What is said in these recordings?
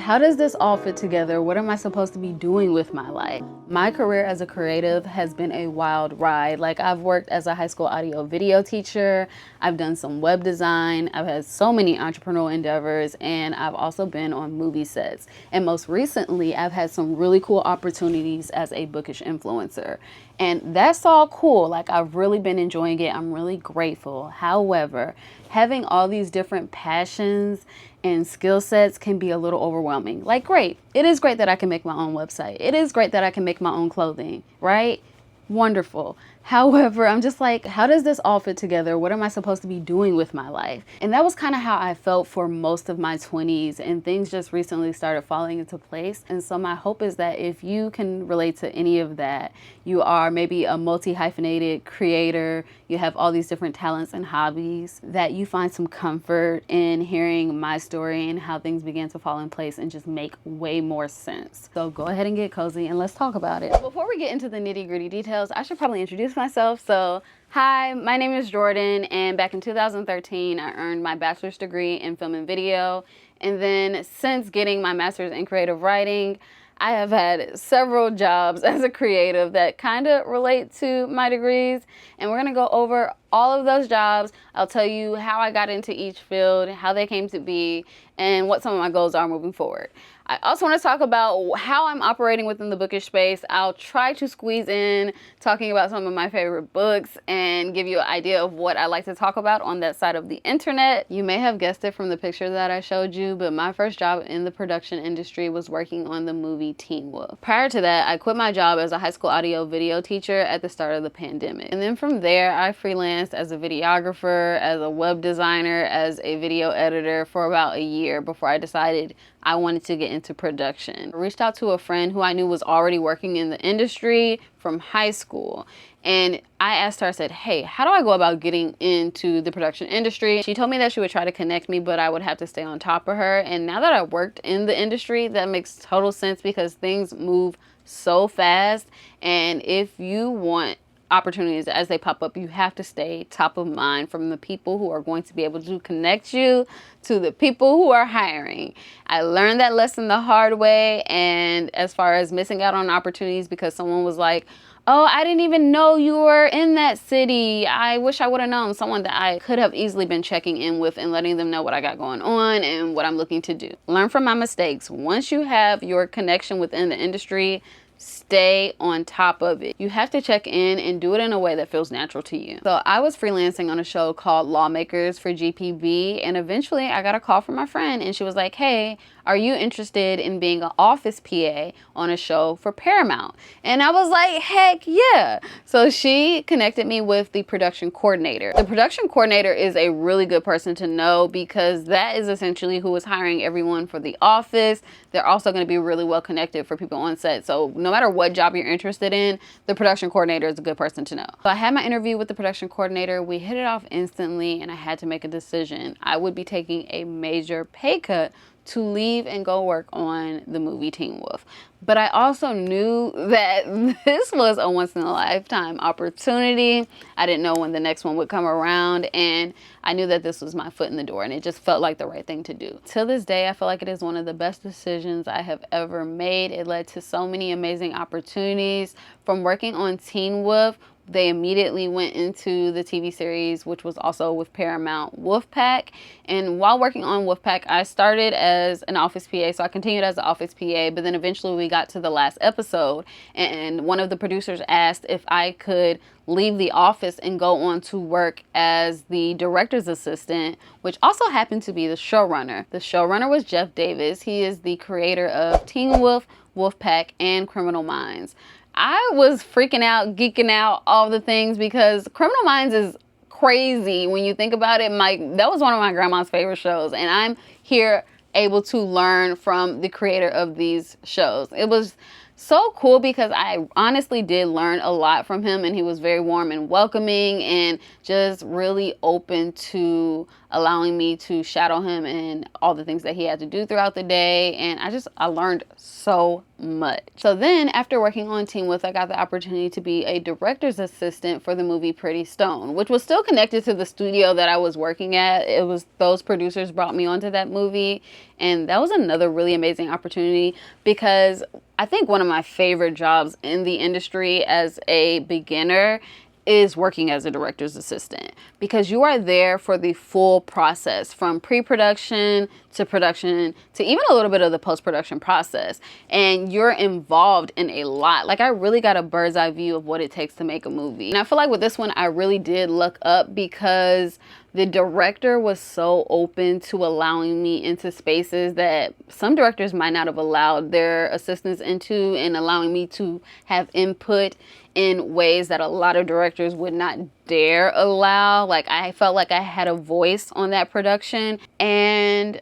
how does this all fit together? What am I supposed to be doing with my life? My career as a creative has been a wild ride. Like, I've worked as a high school audio video teacher, I've done some web design, I've had so many entrepreneurial endeavors, and I've also been on movie sets. And most recently, I've had some really cool opportunities as a Bookish influencer. And that's all cool. Like, I've really been enjoying it. I'm really grateful. However, having all these different passions and skill sets can be a little overwhelming. Like, great. It is great that I can make my own website. It is great that I can make my own clothing, right? Wonderful. However, I'm just like, how does this all fit together? What am I supposed to be doing with my life? And that was kind of how I felt for most of my 20s, and things just recently started falling into place. And so my hope is that if you can relate to any of that, you are maybe a multi-hyphenated creator, you have all these different talents and hobbies, that you find some comfort in hearing my story and how things began to fall in place and just make way more sense. So go ahead and get cozy and let's talk about it. Before we get into the nitty-gritty details, I should probably introduce myself. So hi, my name is Jordan, and back in 2013 I earned my bachelor's degree in film and video, and then since getting my master's in creative writing, I have had several jobs as a creative that kind of relate to my degrees, and we're gonna go over all of those jobs. I'll tell you how I got into each field, how they came to be, and what some of my goals are moving forward. I also want to talk about how I'm operating within the bookish space. I'll try to squeeze in talking about some of my favorite books and give you an idea of what I like to talk about on that side of the internet. You may have guessed it from the picture that I showed you, but my first job in the production industry was working on the movie Teen Wolf. Prior to that, I quit my job as a high school audio video teacher at the start of the pandemic. And then from there, I freelanced as a videographer, as a web designer, as a video editor for about a year before I decided I wanted to get into production. I reached out to a friend who I knew was already working in the industry from high school. And I asked her, I said, hey, how do I go about getting into the production industry? She told me that she would try to connect me, but I would have to stay on top of her. And now that I worked in the industry, that makes total sense because things move so fast. And if you want opportunities as they pop up, you have to stay top of mind from the people who are going to be able to connect you to the people who are hiring. I learned that lesson the hard way, and as far as missing out on opportunities because someone was like, oh, I didn't even know you were in that city. I wish I would have known. Someone that I could have easily been checking in with and letting them know what I got going on and what I'm looking to do. Learn from my mistakes. Once you have your connection within the industry, stay on top of it. You have to check in and do it in a way that feels natural to you. So I was freelancing on a show called Lawmakers for GPB, and eventually I got a call from my friend and she was like, hey, are you interested in being an office PA on a show for Paramount? And I was like, heck yeah. So she connected me with the production coordinator. The production coordinator is a really good person to know because that is essentially who is hiring everyone for the office. They're also going to be really well connected for people on set. So no matter what job you're interested in, the production coordinator is a good person to know. So I had my interview with the production coordinator. We hit it off instantly and I had to make a decision. I would be taking a major pay cut to leave and go work on the movie Teen Wolf. But I also knew that this was a once in a lifetime opportunity. I didn't know when the next one would come around, and I knew that this was my foot in the door, and it just felt like the right thing to do. Till this day, I feel like it is one of the best decisions I have ever made. It led to so many amazing opportunities. From working on Teen Wolf, they immediately went into the TV series, which was also with Paramount, Wolfpack. And while working on Wolfpack, I started as an office PA. So I continued as an office PA, but then eventually we got to the last episode and one of the producers asked if I could leave the office and go on to work as the director's assistant, which also happened to be the showrunner. The showrunner was Jeff Davis. He is the creator of Teen Wolf, Wolfpack, and Criminal Minds. I was freaking out, geeking out, all the things, because Criminal Minds is crazy when you think about it. That was one of my grandma's favorite shows, and I'm here able to learn from the creator of these shows. It was so cool because I honestly did learn a lot from him, and he was very warm and welcoming and just really open to allowing me to shadow him and all the things that he had to do throughout the day. And I learned so much. So then after working on Teen Wolf, I got the opportunity to be a director's assistant for the movie Pretty Stone, which was still connected to the studio that I was working at. It was those producers brought me onto that movie, and that was another really amazing opportunity because I think one of my favorite jobs in the industry as a beginner is working as a director's assistant, because you are there for the full process from pre-production to production to even a little bit of the post-production process, and you're involved in a lot. Like, I really got a bird's eye view of what it takes to make a movie. And I feel like with this one I really did look up because the director was so open to allowing me into spaces that some directors might not have allowed their assistants into, and allowing me to have input in ways that a lot of directors would not dare allow. Like, I felt like I had a voice on that production, and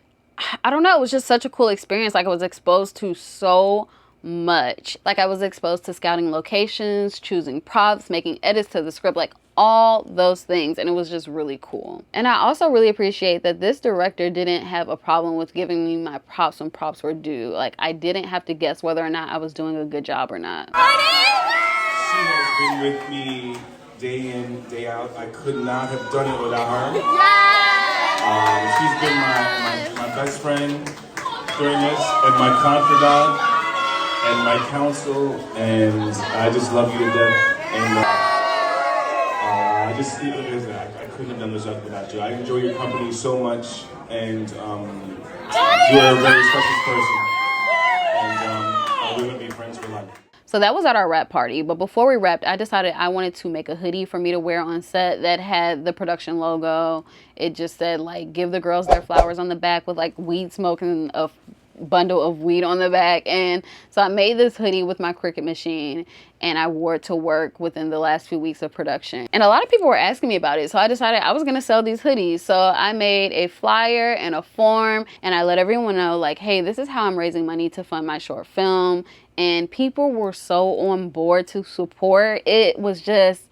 I don't know, it was just such a cool experience. Like, I was exposed to so much. Like, I was exposed to scouting locations, choosing props, making edits to the script, like all those things, and it was just really cool. And I also really appreciate that this director didn't have a problem with giving me my props when props were due. Like, I didn't have to guess whether or not I was doing a good job or not. She has been with me day in, day out. I could not have done it without her. She's been my best friend during this, and my confidant, and my counsel, and I just love you to death. And I couldn't have done this without you. I enjoy your company so much, and you're a very special person, and we're going to be friends for life. So that was at our wrap party, but before we wrapped, I decided I wanted to make a hoodie for me to wear on set that had the production logo. It just said, like, give the girls their flowers on the back, with like weed smoke and a bundle of weed on the back. And so I made this hoodie with my Cricut machine, and I wore it to work within the last few weeks of production. And a lot of people were asking me about it, so I decided I was gonna sell these hoodies. So I made a flyer and a form, and I let everyone know, like, hey, this is how I'm raising money to fund my short film. And people were so on board to support. It was just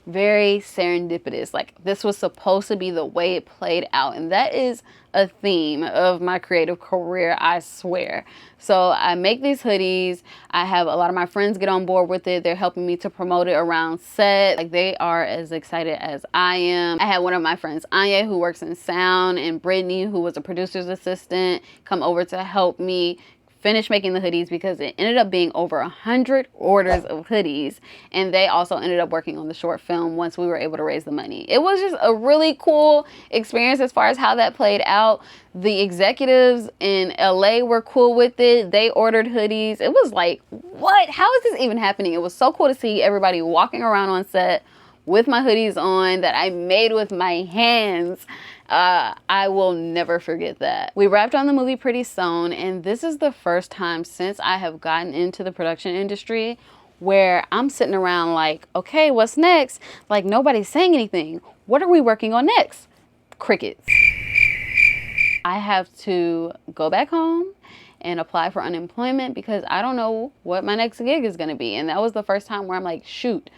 very serendipitous. Like, this was supposed to be the way it played out, and that is a theme of my creative career, I swear. So I make these hoodies. I have a lot of my friends get on board with it. They're helping me to promote it around set. Like, they are as excited as I am. I had one of my friends, Anya, who works in sound, and Brittany, who was a producer's assistant, come over to help me finish making the hoodies, because it ended up being over 100 orders of hoodies, and they also ended up working on the short film once we were able to raise the money. It was just a really cool experience as far as how that played out. The executives in LA were cool with it. They ordered hoodies. It was like, what? How is this even happening? It was so cool to see everybody walking around on set with my hoodies on that I made with my hands. I will never forget that. We wrapped on the movie Pretty Stone, and this is the first time since I have gotten into the production industry where I'm sitting around like, okay, what's next? Like, nobody's saying anything. What are we working on next? Crickets. I have to go back home and apply for unemployment because I don't know what my next gig is going to be. And that was the first time where I'm like, shoot,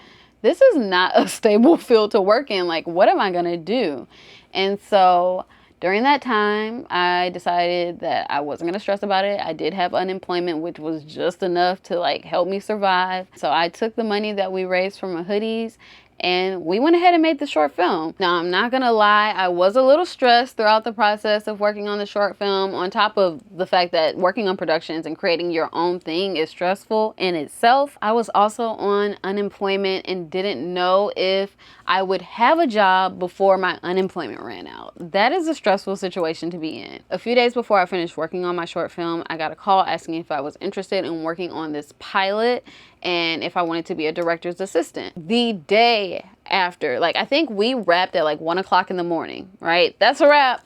this is not a stable field to work in. Like, what am I going to do? And so during that time, I decided that I wasn't going to stress about it. I did have unemployment, which was just enough to like help me survive. So I took the money that we raised from my hoodies, and we went ahead and made the short film. Now, I'm not gonna lie, I was a little stressed throughout the process of working on the short film, on top of the fact that working on productions and creating your own thing is stressful in itself. I was also on unemployment and didn't know if I would have a job before my unemployment ran out. That is a stressful situation to be in. A few days before I finished working on my short film, I got a call asking if I was interested in working on this pilot and if I wanted to be a director's assistant. The day after, like, I think we wrapped at like 1 o'clock in the morning, right? That's a wrap.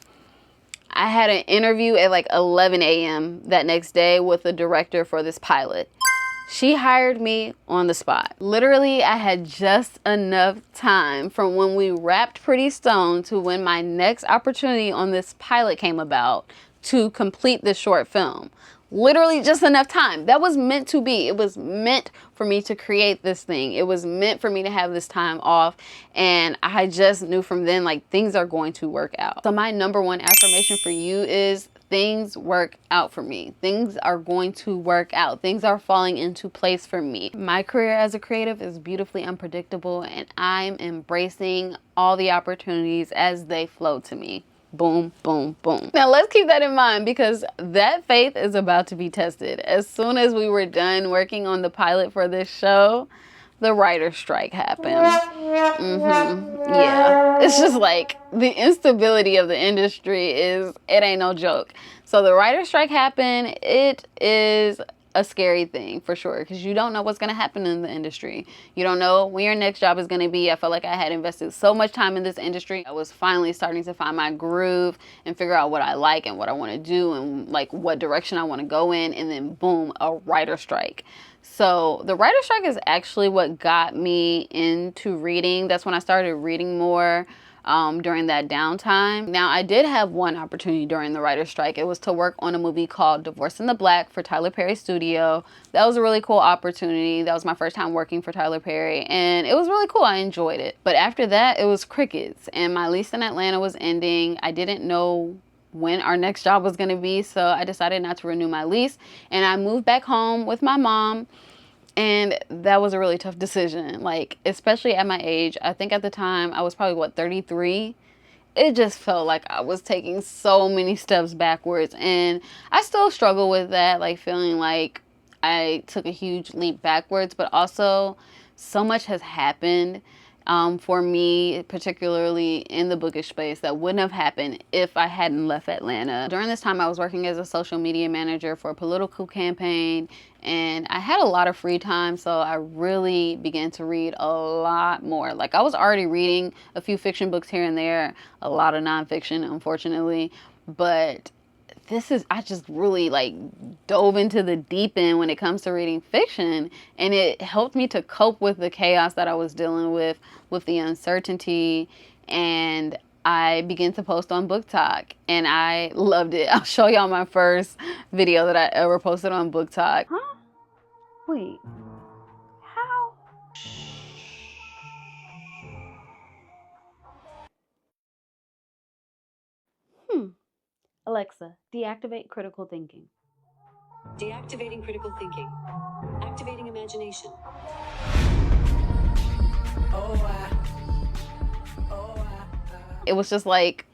I had an interview at like 11 a.m. that next day with the director for this pilot. She hired me on the spot. Literally, I had just enough time from when we wrapped Pretty Stone to when my next opportunity on this pilot came about to complete this short film. literally just enough time. That was meant to be. It was meant for me to create this thing. It was meant for me to have this time off. And I just knew from then, like, things are going to work out. So my number one affirmation for you is things work out for me. Things are going to work out. Things are falling into place for me. My career as a creative is beautifully unpredictable, and I'm embracing all the opportunities as they flow to me. Boom, boom, boom. Now let's keep that in mind, because that faith is about to be tested. As soon as we were done working on the pilot for this show, the writer's strike happened. Yeah, it's just like the instability of the industry it ain't no joke. So the writer's strike happened. It is a scary thing for sure, because you don't know what's going to happen in the industry. You don't know when your next job is going to be. I felt like I had invested so much time in this industry. I was finally starting to find my groove and figure out what I like and what I want to do and like what direction I want to go in. And then boom, a writer strike. So the writer strike is actually what got me into reading. That's when I started reading more. During that downtime. Now, I did have one opportunity during the writer's strike. It was to work on a movie called Divorce in the Black for Tyler Perry's studio. That was a really cool opportunity. That was my first time working for Tyler Perry, and it was really cool. I enjoyed it. But after that, it was crickets, and my lease in Atlanta was ending. I didn't know when our next job was going to be, so I decided not to renew my lease, and I moved back home with my mom. And that was a really tough decision, like, especially at my age. I think at the time I was probably, 33? It just felt like I was taking so many steps backwards. And I still struggle with that, like feeling like I took a huge leap backwards. But also, so much has happened for me, particularly in the bookish space, that wouldn't have happened if I hadn't left Atlanta. During this time, I was working as a social media manager for a political campaign, and I had a lot of free time, so I really began to read a lot more. Like, I was already reading a few fiction books here and there, a lot of nonfiction, unfortunately, but I just really like dove into the deep end when it comes to reading fiction, and it helped me to cope with the chaos that I was dealing with the uncertainty, and I began to post on Book Tag, and I loved it. I'll show y'all my first video that I ever posted on Book Tag. Huh? Wait. How? Alexa, deactivate critical thinking. Deactivating critical thinking. Activating imagination. It was just like,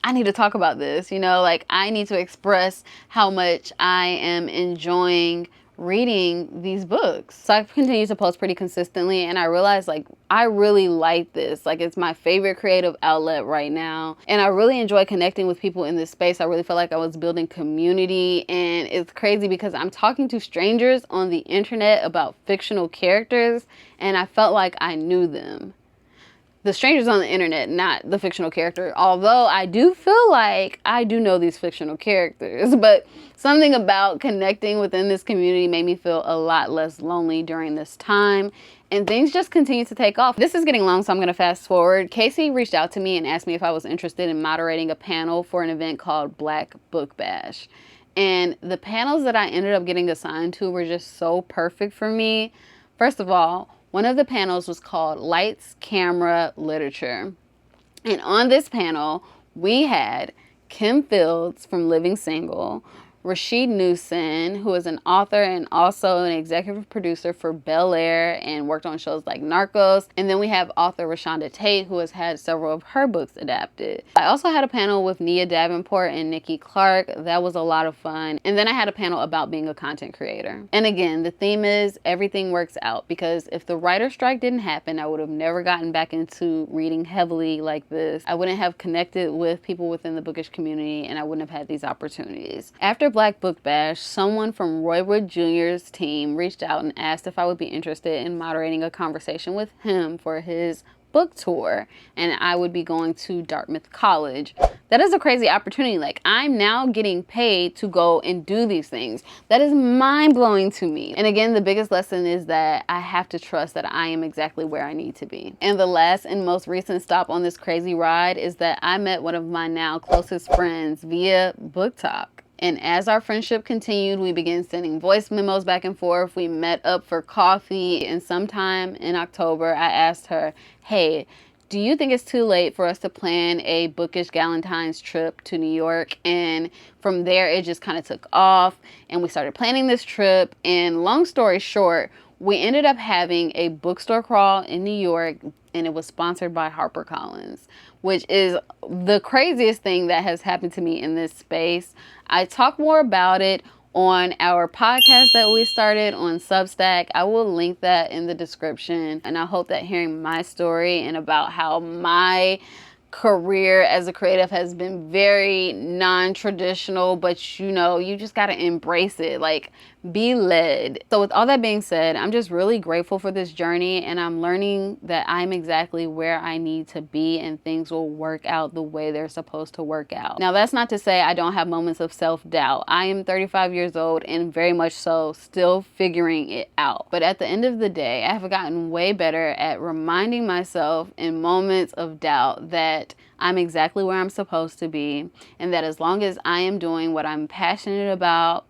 I need to talk about this, like I need to express how much I am enjoying reading these books. So I continue to post pretty consistently, and I realized like I really like this. Like, it's my favorite creative outlet right now, and I really enjoy connecting with people in this space. I really felt like I was building community, and it's crazy because I'm talking to strangers on the internet about fictional characters, and I felt like I knew them. The strangers on the internet, not the fictional character, although I do feel like I do know these fictional characters, but something about connecting within this community made me feel a lot less lonely during this time, and things just continue to take off. This is getting long, so I'm going to fast forward. Casey reached out to me and asked me if I was interested in moderating a panel for an event called Black Book Bash, and the panels that I ended up getting assigned to were just so perfect for me. First of all, one of the panels was called Lights, Camera, Literature. And on this panel, we had Kim Fields from Living Single, Rashid Newson, who is an author and also an executive producer for Bel Air and worked on shows like Narcos. And then we have author Rashonda Tate, who has had several of her books adapted. I also had a panel with Nia Davenport and Nikki Clark. That was a lot of fun. And then I had a panel about being a content creator. And again, the theme is everything works out, because if the writer's strike didn't happen, I would have never gotten back into reading heavily like this. I wouldn't have connected with people within the bookish community, and I wouldn't have had these opportunities. After Black Book Bash, someone from Roy Wood Jr.'s team reached out and asked if I would be interested in moderating a conversation with him for his book tour, and I would be going to Dartmouth College. That is a crazy opportunity. Like, I'm now getting paid to go and do these things. That is mind-blowing to me. And again, the biggest lesson is that I have to trust that I am exactly where I need to be. And the last and most recent stop on this crazy ride is that I met one of my now closest friends via Book Talk. And as our friendship continued, we began sending voice memos back and forth. We met up for coffee, and sometime in October, I asked her, hey, do you think it's too late for us to plan a Bookish Galentine's trip to New York? And from there, it just kind of took off, and we started planning this trip. And long story short, we ended up having a bookstore crawl in New York, and it was sponsored by HarperCollins, which is the craziest thing that has happened to me in this space. I talk more about it on our podcast that we started on Substack. I will link that in the description. And I hope that hearing my story and about how my career as a creative has been very non-traditional, but you know, you just got to embrace it, like be led. So with all that being said, I'm just really grateful for this journey, and I'm learning that I'm exactly where I need to be, and things will work out the way they're supposed to work out. Now, that's not to say I don't have moments of self-doubt. I am 35 years old and very much so still figuring it out. But at the end of the day, I have gotten way better at reminding myself in moments of doubt that I'm exactly where I'm supposed to be, and that as long as I am doing what I'm passionate about,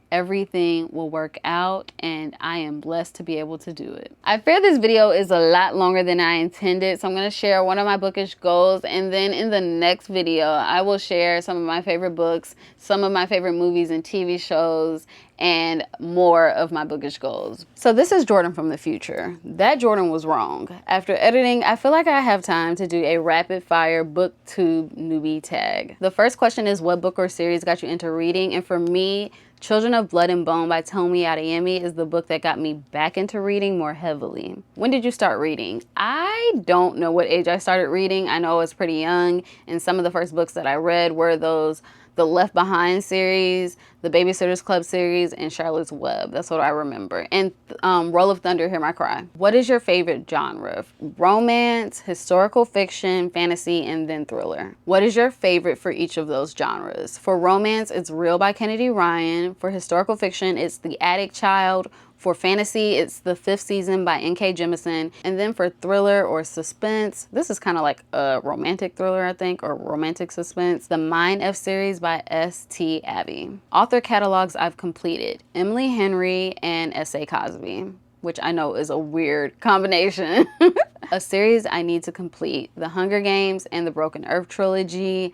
everything will work out, and I am blessed to be able to do it. I fear this video is a lot longer than I intended, so I'm going to share one of my bookish goals, and then in the next video, I will share some of my favorite books, some of my favorite movies and TV shows, and more of my bookish goals. So this is Jordan from the future. That Jordan was wrong. After editing, I feel like I have time to do a rapid fire booktube newbie tag. The first question is, what book or series got you into reading? And for me, Children of Blood and Bone by Tomi Adeyemi is the book that got me back into reading more heavily. When did you start reading? I don't know what age I started reading. I know I was pretty young, and some of the first books that I read were the Left Behind series, the Babysitter's Club series, and Charlotte's Web. That's what I remember. And Roll of Thunder, Hear My Cry. What is your favorite genre? Romance, historical fiction, fantasy, and then thriller. What is your favorite for each of those genres? For romance, it's Real by Kennedy Ryan. For historical fiction, it's The Attic Child. For fantasy, it's The Fifth Season by N.K. Jemisin. And then for thriller or suspense, this is kind of like a romantic thriller, I think, or romantic suspense, the Mine F series by S.T. Abbey. Author catalogs I've completed: Emily Henry and S.A. Cosby, which I know is a weird combination. A series I need to complete: The Hunger Games and the Broken Earth trilogy.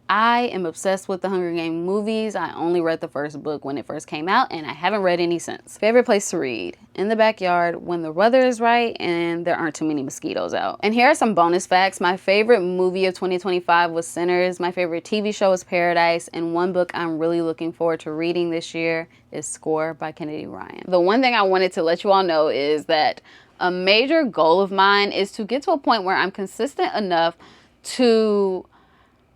I am obsessed with the Hunger Games movies. I only read the first book when it first came out, and I haven't read any since. Favorite place to read: in the backyard when the weather is right and there aren't too many mosquitoes out. And here are some bonus facts. My favorite movie of 2025 was Sinners. My favorite TV show is Paradise. And one book I'm really looking forward to reading this year is Score by Kennedy Ryan. The one thing I wanted to let you all know is that a major goal of mine is to get to a point where I'm consistent enough to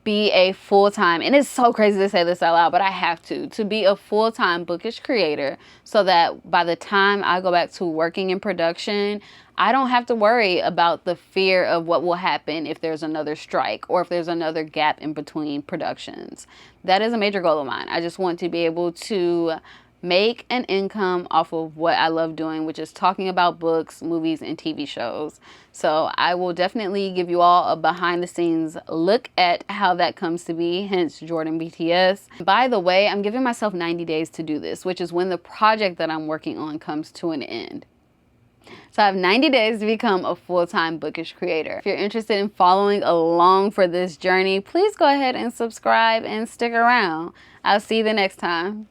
be a full-time, and it's so crazy to say this out loud, but I have to be a full-time bookish creator, so that by the time I go back to working in production, I don't have to worry about the fear of what will happen if there's another strike or if there's another gap in between productions. That is a major goal of mine. I just want to be able to make an income off of what I love doing, which is talking about books, movies, and TV shows. So I will definitely give you all a behind the scenes look at how that comes to be, hence Jordan BTS. By the way, I'm giving myself 90 days to do this, which is when the project that I'm working on comes to an end. So I have 90 days to become a full-time bookish creator. If you're interested in following along for this journey, please go ahead and subscribe and stick around. I'll see you the next time.